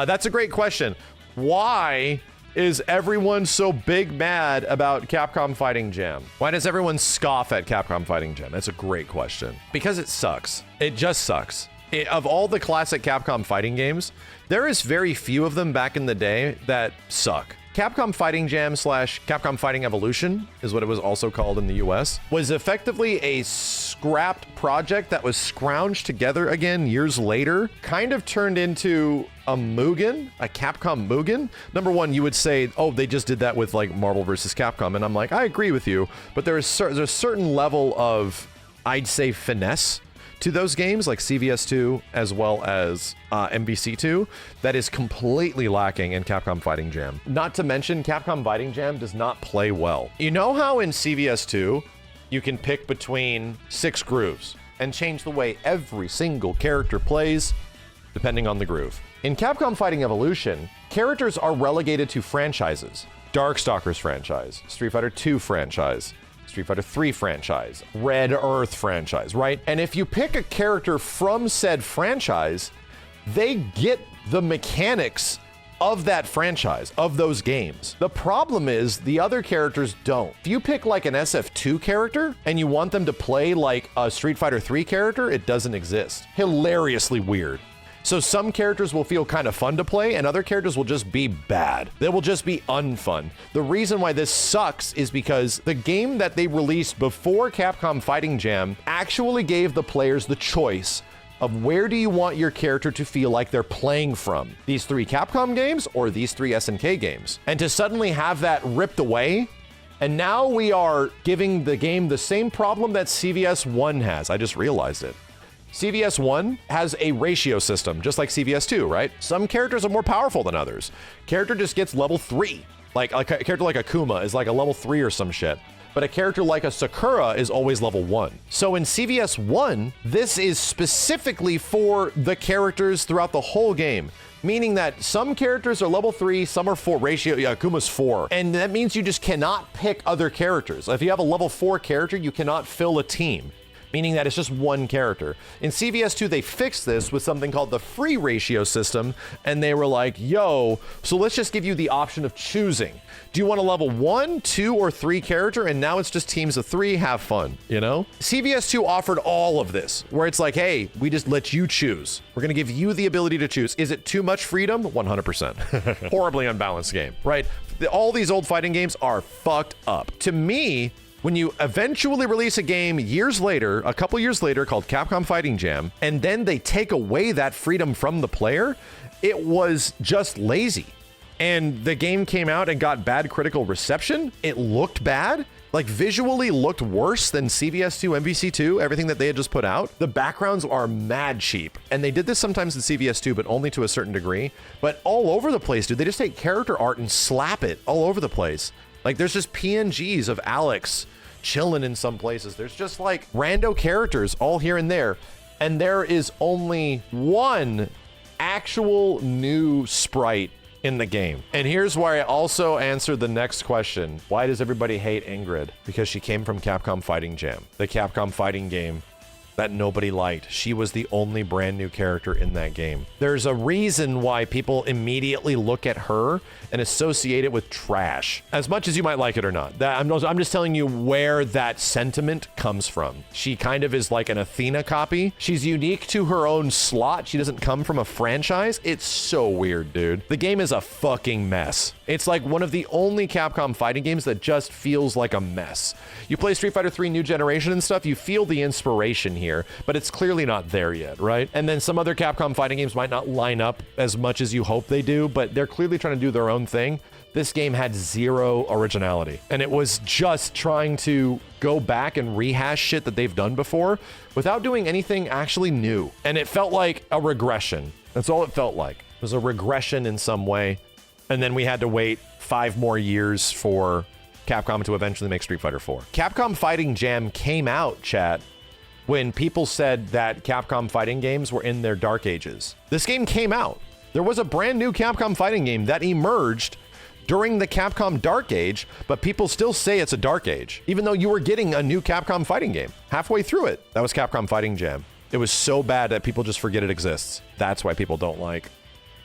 That's a great question. Why is everyone so big mad about Capcom Fighting Jam? Why does everyone scoff at Capcom Fighting Jam? That's a great question. Because it sucks. It just sucks. Of all the classic Capcom fighting games, there is very few of them back in the day that suck. Capcom Fighting Jam / Capcom Fighting Evolution is what it was also called in the US, was effectively a scrapped project that was scrounged together again years later, kind of turned into a Mugen, a Capcom Mugen. Number one, you would say, oh, they just did that with like Marvel vs. Capcom. And I'm like, I agree with you, but there's a certain level of, I'd say, finesse to those games like CVS2 as well as MVC2 that is completely lacking in Capcom Fighting Jam. Not to mention, Capcom Fighting Jam does not play well. You know how in CVS2 you can pick between 6 grooves and change the way every single character plays depending on the groove? In Capcom Fighting Evolution, characters are relegated to franchises. Darkstalkers franchise, Street Fighter 2 franchise, Street Fighter 3 franchise, Red Earth franchise, right? And if you pick a character from said franchise, they get the mechanics of that franchise, of those games. The problem is the other characters don't. If you pick like an SF2 character and you want them to play like a Street Fighter 3 character, it doesn't exist. Hilariously weird. So some characters will feel kind of fun to play and other characters will just be bad. They will just be unfun. The reason why this sucks is because the game that they released before Capcom Fighting Jam actually gave the players the choice of where do you want your character to feel like they're playing from? These 3 Capcom games or these 3 SNK games? And to suddenly have that ripped away, and now we are giving the game the same problem that CVS1 has. I just realized it. CVS1 has a ratio system, just like CVS2, right? Some characters are more powerful than others. Character just gets level 3. Like a character like Akuma is like a level 3 or some shit. But a character like a Sakura is always level 1. So in CVS1, this is specifically for the characters throughout the whole game. Meaning that some characters are level 3, some are 4, ratio, Akuma's 4. And that means you just cannot pick other characters. If you have a level 4 character, you cannot fill a team. Meaning that it's just one character. In CVS2, they fixed this with something called the free ratio system, and they were like, yo, so let's just give you the option of choosing. Do you want a level 1, 2, or 3 character? And now it's just teams of 3, have fun, you know? CVS2 offered all of this, where it's like, hey, we just let you choose. We're gonna give you the ability to choose. Is it too much freedom? 100%. Horribly unbalanced game, right? All these old fighting games are fucked up. To me, when you eventually release a game years later, a couple years later, called Capcom Fighting Jam, and then they take away that freedom from the player, it was just lazy. And the game came out and got bad critical reception. It looked bad, like visually looked worse than CVS2, MVC2, everything that they had just put out. The backgrounds are mad cheap. And they did this sometimes in CVS2, but only to a certain degree. But all over the place, dude, they just take character art and slap it all over the place. Like there's just PNGs of Alex chilling in some places. There's just like rando characters all here and there. And there is only one actual new sprite in the game. And here's where I also answered the next question. Why does everybody hate Ingrid? Because she came from Capcom Fighting Jam, the Capcom fighting game that nobody liked. She was the only brand new character in that game. There's a reason why people immediately look at her and associate it with trash, as much as you might like it or not. I'm just telling you where that sentiment comes from. She kind of is like an Athena copy. She's unique to her own slot. She doesn't come from a franchise. It's so weird, dude. The game is a fucking mess. It's like one of the only Capcom fighting games that just feels like a mess. You play Street Fighter 3 New Generation and stuff, you feel the inspiration here, but it's clearly not there yet, right? And then some other Capcom fighting games might not line up as much as you hope they do, but they're clearly trying to do their own thing. This game had zero originality, and it was just trying to go back and rehash shit that they've done before without doing anything actually new. And it felt like a regression. That's all it felt like. It was a regression in some way. And then we had to wait 5 more years for Capcom to eventually make Street Fighter 4. Capcom Fighting Jam came out, chat, when people said that Capcom fighting games were in their dark ages. This game came out. There was a brand new Capcom fighting game that emerged during the Capcom Dark Age, but people still say it's a Dark Age, even though you were getting a new Capcom fighting game. Halfway through it, that was Capcom Fighting Jam. It was so bad that people just forget it exists. That's why people don't like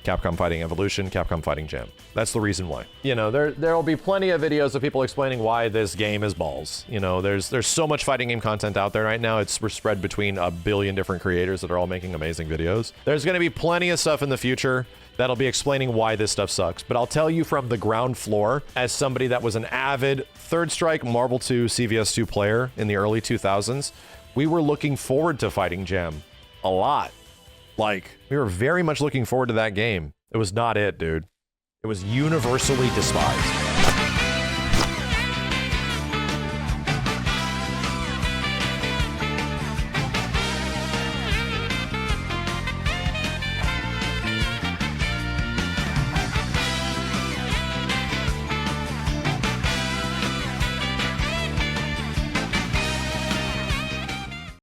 Capcom Fighting Evolution, Capcom Fighting Jam. That's the reason why. You know, there will be plenty of videos of people explaining why this game is balls. You know, there's so much fighting game content out there right now. It's spread between a billion different creators that are all making amazing videos. There's going to be plenty of stuff in the future that'll be explaining why this stuff sucks. But I'll tell you from the ground floor, as somebody that was an avid Third Strike, Marvel 2, CVS2 player in the early 2000s, we were looking forward to Fighting Jam a lot. Like, we were very much looking forward to that game. It was not it, dude. It was universally despised.